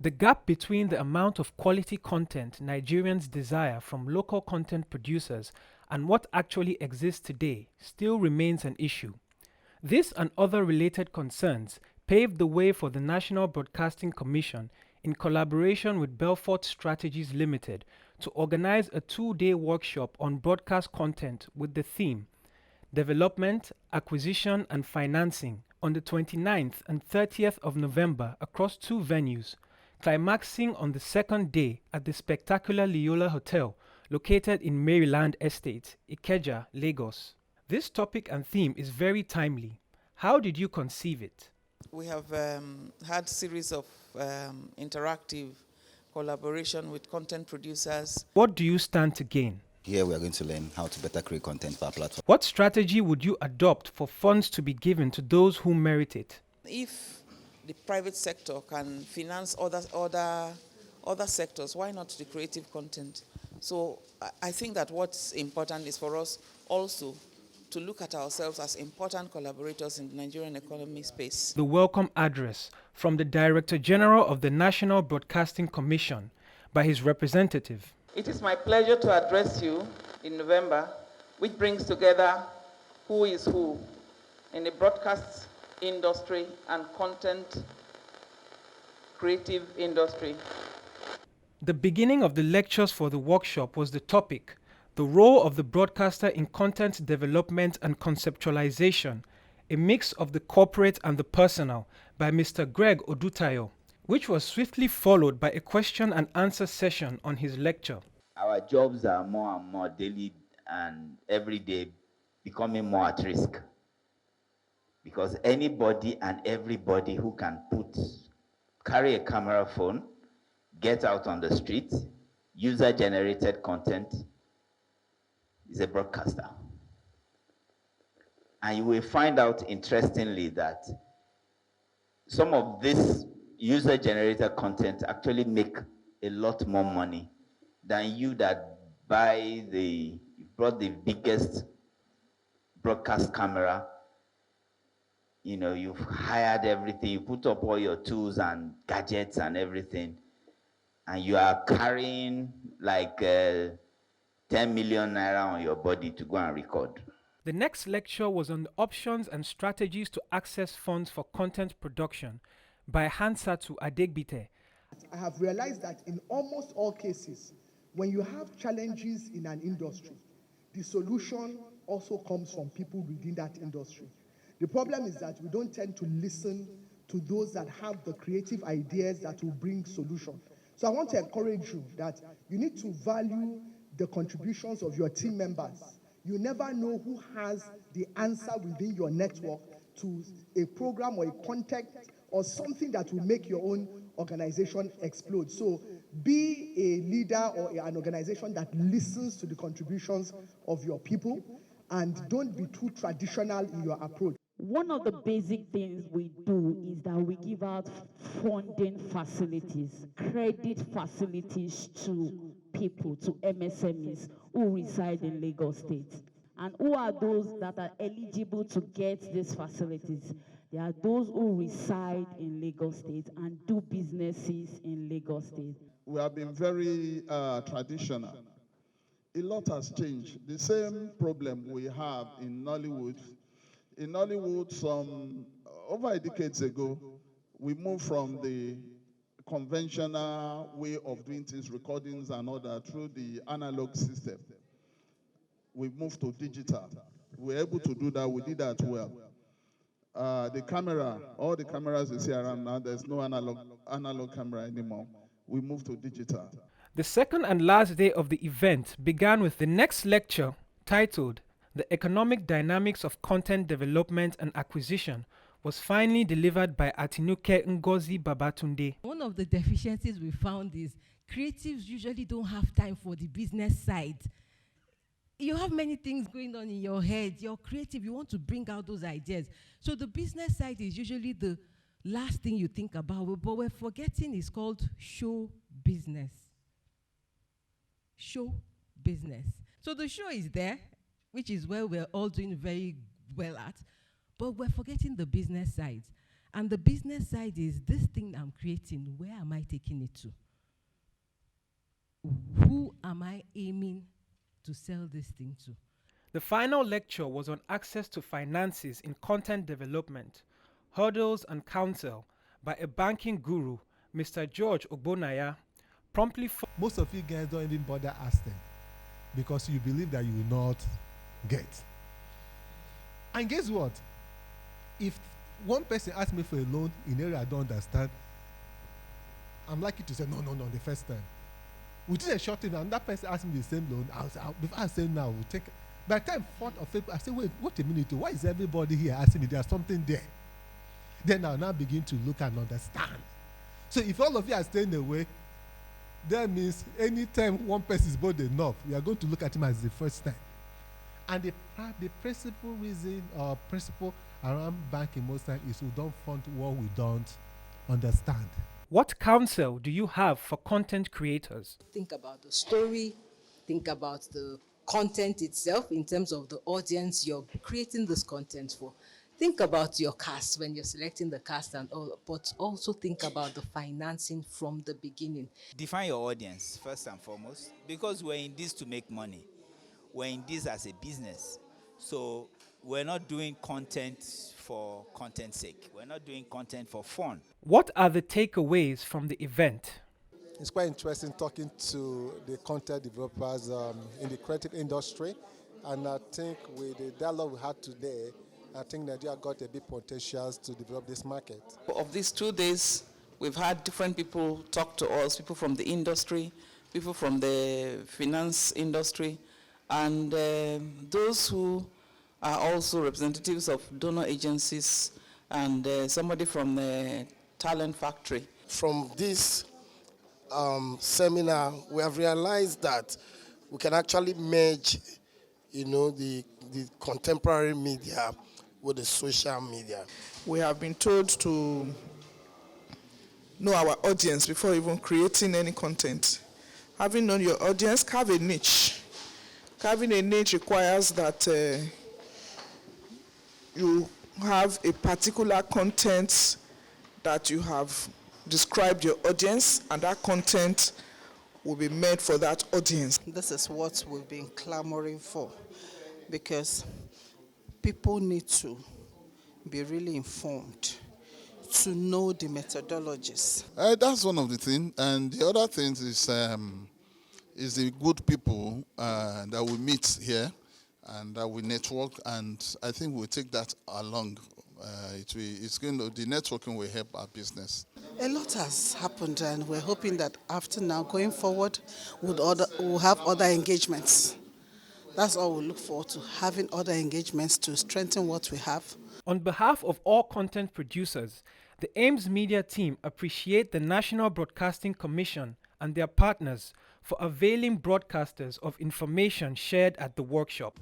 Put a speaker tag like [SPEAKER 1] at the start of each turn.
[SPEAKER 1] The gap between the amount of quality content Nigerians desire from local content producers and what actually exists today still remains an issue. This and other related concerns paved the way for the National Broadcasting Commission, in collaboration with Belfort Strategies Limited, to organize a 2-day workshop on broadcast content with the theme Development, Acquisition and Financing on the 29th and 30th of November across 2 venues, climaxing on the second day at the spectacular Leola Hotel located in Maryland Estate, Ikeja, Lagos. This topic and theme is very timely. How did you conceive it?
[SPEAKER 2] We have had series of interactive collaboration with content producers.
[SPEAKER 1] What do you stand to gain?
[SPEAKER 3] Here we are going to learn how to better create content for our platform.
[SPEAKER 1] What strategy would you adopt for funds to be given to those who merit it?
[SPEAKER 2] If the private sector can finance other sectors, why not the creative content? So I think that what's important is for us also to look at ourselves as important collaborators in the Nigerian economy space.
[SPEAKER 1] The welcome address from the Director General of the National Broadcasting Commission by his representative.
[SPEAKER 2] It is my pleasure to address you in November, which brings together who is who in the broadcast industry and content creative industry.
[SPEAKER 1] The beginning of the lectures for the workshop was the topic, the role of the broadcaster in content development and conceptualization, a mix of the corporate and the personal, by Mr. Greg Odutayo, which was swiftly followed by a question and answer session on his lecture.
[SPEAKER 4] Our jobs are more and more daily and every day becoming more at risk. Because anybody and everybody who can carry a camera phone, get out on the street, user-generated content, is a broadcaster. And you will find out, interestingly, that some of this user-generated content actually make a lot more money than you that brought the biggest broadcast camera. You know, you've hired everything, you put up all your tools and gadgets and everything, and you are carrying like 10 million naira on your body to go and record.
[SPEAKER 1] The next lecture was on the options and strategies to access funds for content production by Hansatu Adegbite.
[SPEAKER 5] I have realized that in almost all cases, when you have challenges in an industry, the solution also comes from people within that industry. The problem is that we don't tend to listen to those that have the creative ideas that will bring solution. So I want to encourage you that you need to value the contributions of your team members. You never know who has the answer within your network to a program or a content or something that will make your own organization explode. So be a leader or an organization that listens to the contributions of your people and don't be too traditional in your approach.
[SPEAKER 6] One of the basic things we do is that we give out funding facilities, credit facilities to people, to MSMEs who reside in Lagos State. And who are those that are eligible to get these facilities? There are those who reside in Lagos State and do businesses in Lagos State.
[SPEAKER 7] We have been very traditional. A lot has changed. The same problem we have in Nollywood. In Nollywood, over a decade ago, we moved from the conventional way of doing things, recordings and all that, through the analog system. We moved to digital. We were able to do that. We did that well. The camera, all the cameras you see around now, there's no analog camera anymore. We moved to digital.
[SPEAKER 1] The second and last day of the event began with the next lecture titled The Economic Dynamics of Content Development and Acquisition was finally delivered by Atinuke Ngozi Babatunde.
[SPEAKER 8] One of the deficiencies we found is creatives usually don't have time for the business side. You have many things going on in your head. You're creative. You want to bring out those ideas. So the business side is usually the last thing you think about. But we're forgetting it's called show business. Show business. So the show is there, which is where we're all doing very well at. But we're forgetting the business side. And the business side is this thing I'm creating, where am I taking it to? Who am I aiming to sell this thing to?
[SPEAKER 1] The final lecture was on access to finances in content development, hurdles and counsel by a banking guru, Mr. George Ogbonaya, promptly
[SPEAKER 9] most of you guys don't even bother asking because you believe that you will not get. And guess what? If one person asks me for a loan in area I don't understand, I'm likely to say no the first time. Within a short time, another person asks me the same loan. Before I say no, we'll take. By the time 4th of April, I say, wait a minute, why is everybody here asking me? There's something there. Then I'll now begin to look and understand. So if all of you are staying away, that means anytime one person is bold enough, you are going to look at him as the first time. And the principal reason or principle around banking most times is we don't fund what we don't understand.
[SPEAKER 1] What counsel do you have for content creators?
[SPEAKER 10] Think about the story, think about the content itself in terms of the audience you're creating this content for. Think about your cast when you're selecting the cast and all, but also think about the financing from the beginning.
[SPEAKER 4] Define your audience first and foremost, because we're in this to make money. We're in this as a business. So we're not doing content for content's sake. We're not doing content for fun.
[SPEAKER 1] What are the takeaways from the event?
[SPEAKER 11] It's quite interesting talking to the content developers in the creative industry. And I think with the dialogue we had today, I think Nigeria got a big potential to develop this market.
[SPEAKER 2] Of these 2 days, we've had different people talk to us, people from the industry, people from the finance industry, and those who are also representatives of donor agencies and somebody from the talent factory.
[SPEAKER 12] From this seminar, we have realized that we can actually merge, the contemporary media with the social media.
[SPEAKER 13] We have been told to know our audience before even creating any content. Having known your audience, carve a niche. Carving a niche requires that you have a particular content that you have described your audience, and that content will be made for that audience.
[SPEAKER 14] This is what we've been clamoring for, because people need to be really informed, to know the methodologies.
[SPEAKER 7] That's one of the things. And the other thing is the good people that we meet here and that we network. And I think we'll take that along. The networking will help our business.
[SPEAKER 14] A lot has happened, and we're hoping that after now, going forward, we'll have other engagements. That's all we look forward to, having other engagements to strengthen what we have.
[SPEAKER 1] On behalf of all content producers, the Ames Media team appreciate the National Broadcasting Commission and their partners for availing broadcasters of information shared at the workshop.